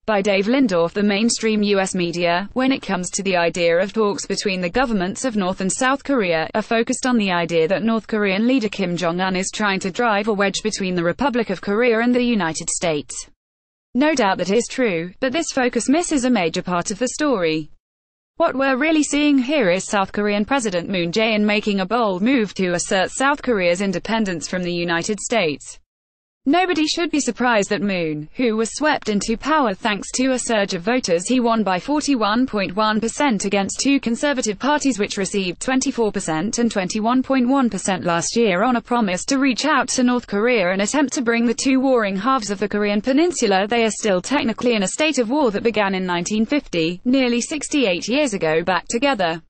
by Dave Lindorff. The mainstream U.S. media, when it comes to the idea of talks between the governments of North and South Korea, are focused on the idea that North Korean leader Kim Jong-un is trying to drive a wedge between the Republic of Korea and the United States. No doubt that is true, but this focus misses a major part of the story. What we're really seeing here is South Korean President Moon Jae-in making a bold move to assert South Korea's independence from the United States. Nobody should be surprised that Moon, who was swept into power thanks to a surge of voters, he won by 41.1% against two conservative parties which received 24% and 21.1% last year, on a promise to reach out to North Korea and attempt to bring the two warring halves of the Korean Peninsula, they are still technically in a state of war that began in 1950, nearly 68 years ago, back together.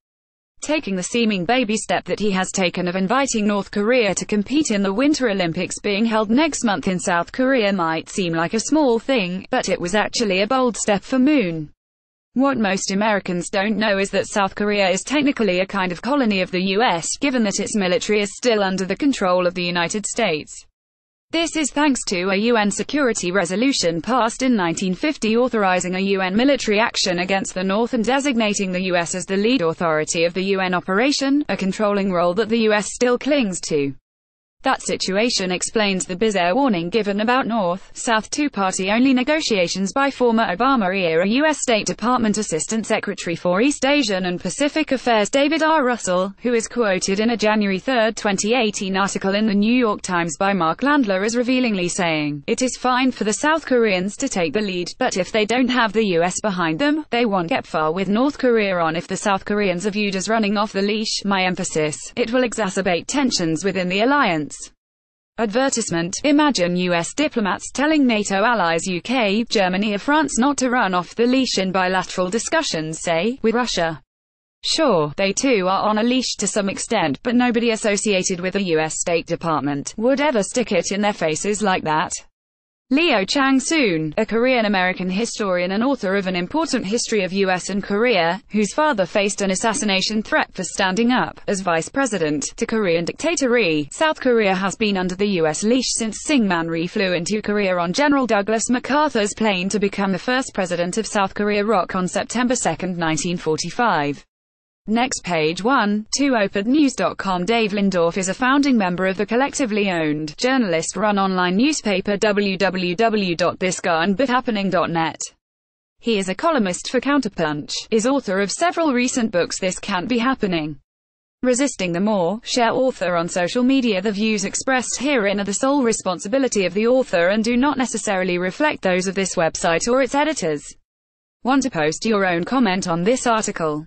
Taking the seeming baby step that he has taken of inviting North Korea to compete in the Winter Olympics being held next month in South Korea might seem like a small thing, but it was actually a bold step for Moon. What most Americans don't know is that South Korea is technically a kind of colony of the US, given that its military is still under the control of the United States. This is thanks to a UN security resolution passed in 1950 authorizing a UN military action against the North and designating the US as the lead authority of the UN operation, a controlling role that the US still clings to. That situation explains the bizzare warning given about North-South two-party-only negotiations by former Obama-era U.S. State Department Assistant Secretary for East Asian and Pacific Affairs David R. Russell, who is quoted in a January 3, 2018 article in the New York Times by Mark Landler as revealingly saying, "It is fine for the South Koreans to take the lead, but if they don't have the U.S. behind them, they won't get far with North Korea on. If the South Koreans are viewed as running off the leash, my emphasis, it will exacerbate tensions within the alliance." Advertisement: imagine US diplomats telling NATO allies UK, Germany or France not to run off the leash in bilateral discussions, say, with Russia. Sure, they too are on a leash to some extent, but nobody associated with the US State Department would ever stick it in their faces like that. Leo Chang-soon, a Korean-American historian and author of an important history of US and Korea, whose father faced an assassination threat for standing up, as vice president, to Korean dictatorship. South Korea has been under the US leash since Syngman Rhee flew into Korea on General Douglas MacArthur's plane to become the first president of South Korea on September 2, 1945. Next page 1, to OpEdNews.com. Dave Lindorff is a founding member of the collectively owned, journalist-run online newspaper www.thiscan'tbehappening.net. He is a columnist for Counterpunch, is author of several recent books. This Can't Be Happening, Resisting the More, share author on social media. The views expressed herein are the sole responsibility of the author and do not necessarily reflect those of this website or its editors. Want to post your own comment on this article?